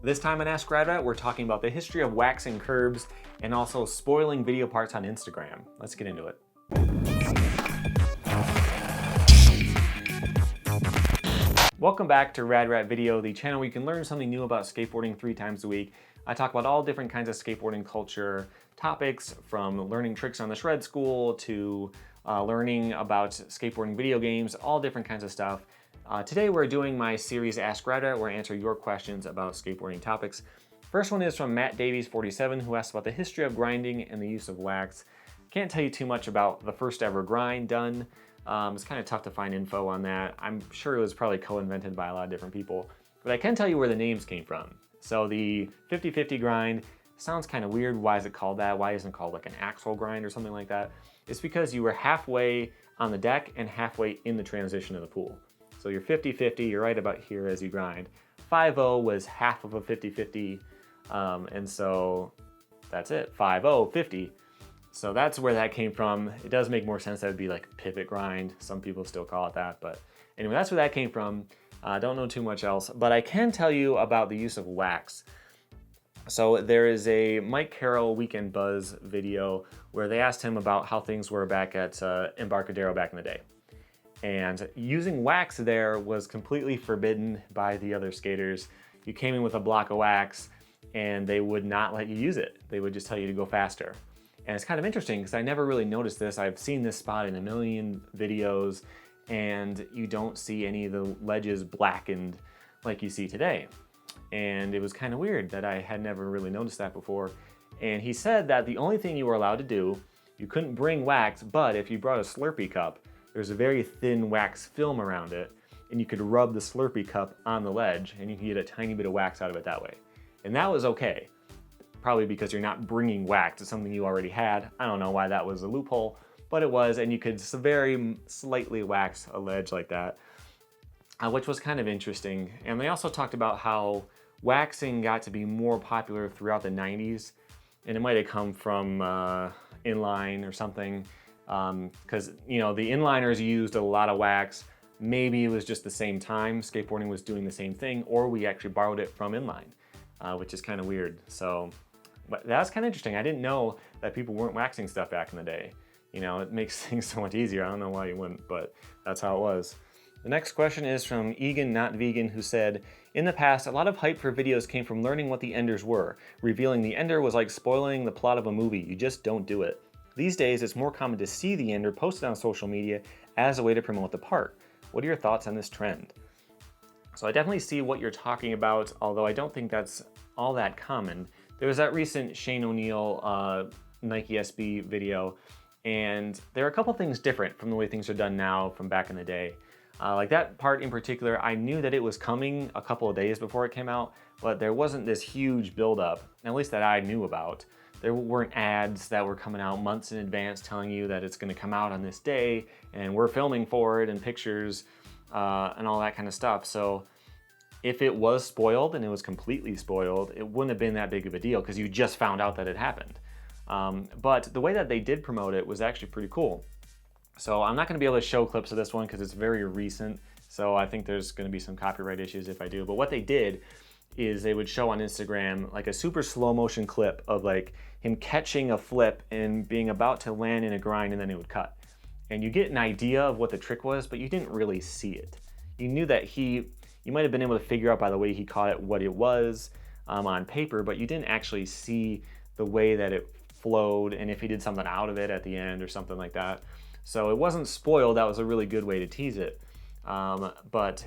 This time on Ask Radrat, we're talking about the history of waxing curbs and also spoiling video parts on Instagram. Let's get into it. Welcome back to Radrat Video, the channel where you can learn something new about skateboarding 3 times a week. I talk about all different kinds of skateboarding culture topics, from learning tricks on the shred school to learning about skateboarding video games, all different kinds of stuff. Today we're doing my series Ask Radrat, where I answer your questions about skateboarding topics. First one is from Matt Davies 47, who asked about the history of grinding and the use of wax. Can't tell you too much about the first ever grind done. It's kind of tough to find info on that. I'm sure it was probably co-invented by a lot of different people, but I can tell you where the names came from. So the 50-50 grind sounds kind of weird. Why is it called that? Why isn't it called like an axle grind or something like that? It's because you were halfway on the deck and halfway in the transition of the pool. So you're 50-50, you're right about here as you grind. 5-0 was half of a 50-50, and so that's it, 5-0, 50. So that's where that came from. It does make more sense that it would be like pivot grind. Some people still call it that, but anyway, that's where that came from. I don't know too much else, but I can tell you about the use of wax. So there is a Mike Carroll Weekend Buzz video where they asked him about how things were back at Embarcadero back in the day. And using wax there was completely forbidden by the other skaters. You came in with a block of wax and they would not let you use it. They would just tell you to go faster. And it's kind of interesting because I never really noticed this. I've seen this spot in a million videos and you don't see any of the ledges blackened like you see today. And it was kind of weird that I had never really noticed that before. And he said that the only thing you were allowed to do, you couldn't bring wax, but if you brought a Slurpee cup, there's a very thin wax film around it, and you could rub the Slurpee cup on the ledge and you can get a tiny bit of wax out of it that way. And that was okay, probably because you're not bringing wax. It's something you already had. I don't know why that was a loophole, but it was, and you could very slightly wax a ledge like that, which was kind of interesting. And they also talked about how waxing got to be more popular throughout the 90s, and it might have come from inline or something. Because you know, the inliners used a lot of wax. Maybe it was just the same time skateboarding was doing the same thing, or we actually borrowed it from inline, which is kind of weird. So but that's kind of interesting. I didn't know that people weren't waxing stuff back in the day. You know, it makes things so much easier. I don't know why you wouldn't, but that's how it was. The next question is from Egan Not Vegan, who said, in the past, a lot of hype for videos came from learning what the enders were. Revealing the ender was like spoiling the plot of a movie. You just don't do it. These days, it's more common to see the ender posted on social media as a way to promote the part. What are your thoughts on this trend? So I definitely see what you're talking about, although I don't think that's all that common. There was that recent Shane O'Neill Nike SB video, and there are a couple things different from the way things are done now from back in the day. Like that part in particular, I knew that it was coming a couple of days before it came out, but there wasn't this huge buildup, at least that I knew about. There weren't ads that were coming out months in advance telling you that it's going to come out on this day and we're filming for it and pictures and all that kind of stuff. So if it was spoiled and it was completely spoiled, it wouldn't have been that big of a deal because you just found out that it happened. But the way that they did promote it was actually pretty cool. So I'm not going to be able to show clips of this one because it's very recent. So I think there's going to be some copyright issues if I do. But what they did is they would show on Instagram like a super slow motion clip of like him catching a flip and being about to land in a grind, and then it would cut. And you get an idea of what the trick was, but you didn't really see it. You knew that you might have been able to figure out by the way he caught it what it was on paper, but you didn't actually see the way that it flowed and if he did something out of it at the end or something like that. So it wasn't spoiled. That was a really good way to tease it. But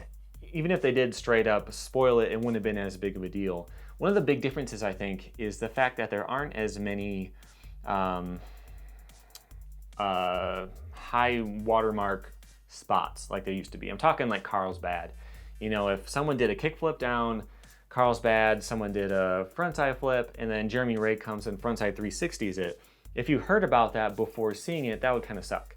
even if they did straight up spoil it, it wouldn't have been as big of a deal. One of the big differences, I think, is the fact that there aren't as many high watermark spots like there used to be. I'm talking like Carlsbad. You know, if someone did a kickflip down Carlsbad, someone did a frontside flip, and then Jeremy Ray comes and frontside 360s it. If you heard about that before seeing it, that would kind of suck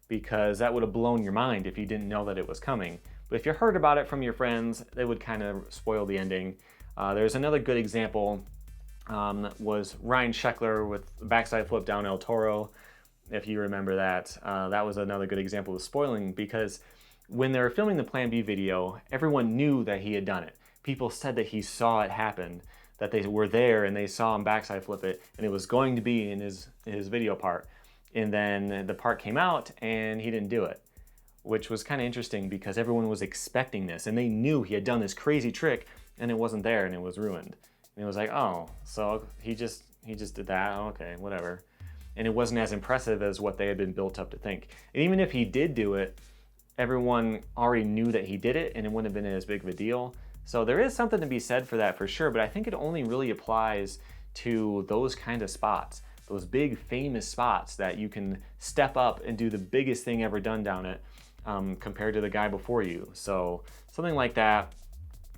because that would have blown your mind if you didn't know that it was coming. But if you heard about it from your friends, they would kind of spoil the ending. There's another good example was Ryan Sheckler with the backside flip down El Toro. If you remember that, that was another good example of spoiling because when they were filming the Plan B video, everyone knew that he had done it. people said that he saw it happen, that they were there and they saw him backside flip it, and it was going to be in his video part. And then the part came out and he didn't do it, which was kind of interesting because everyone was expecting this and they knew he had done this crazy trick and it wasn't there and it was ruined. And it was like, oh, so he just did that, okay, whatever. And it wasn't as impressive as what they had been built up to think. And even if he did do it, everyone already knew that he did it and it wouldn't have been as big of a deal. So there is something to be said for that for sure, but I think it only really applies to those kind of spots, those big famous spots that you can step up and do the biggest thing ever done down it compared to the guy before you. So something like that,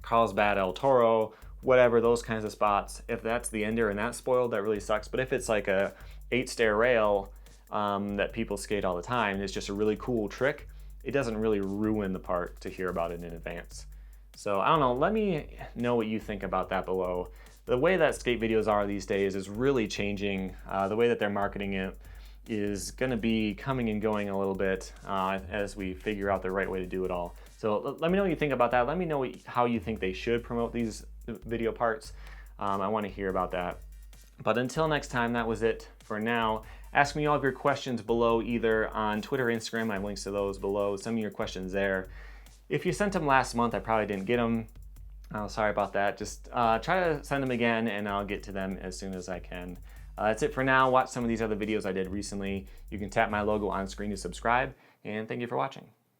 Carlsbad, El Toro, whatever, those kinds of spots, if that's the ender and that's spoiled, that really sucks. But if it's like a 8-stair rail that people skate all the time, and it's just a really cool trick, it doesn't really ruin the part to hear about it in advance. So I don't know, let me know what you think about that below. The way that skate videos are these days is really changing. The way that they're marketing it is gonna be coming and going a little bit as we figure out the right way to do it all. So let me know what you think about that. Let me know how you think they should promote these video parts. I wanna hear about that. But until next time, that was it for now. Ask me all of your questions below, either on Twitter or Instagram. I have links to those below. Some of your questions there. If you sent them last month, I probably didn't get them. Oh, sorry about that. Just try to send them again and I'll get to them as soon as I can. That's it for now. Watch some of these other videos I did recently. You can tap my logo on screen to subscribe, and thank you for watching.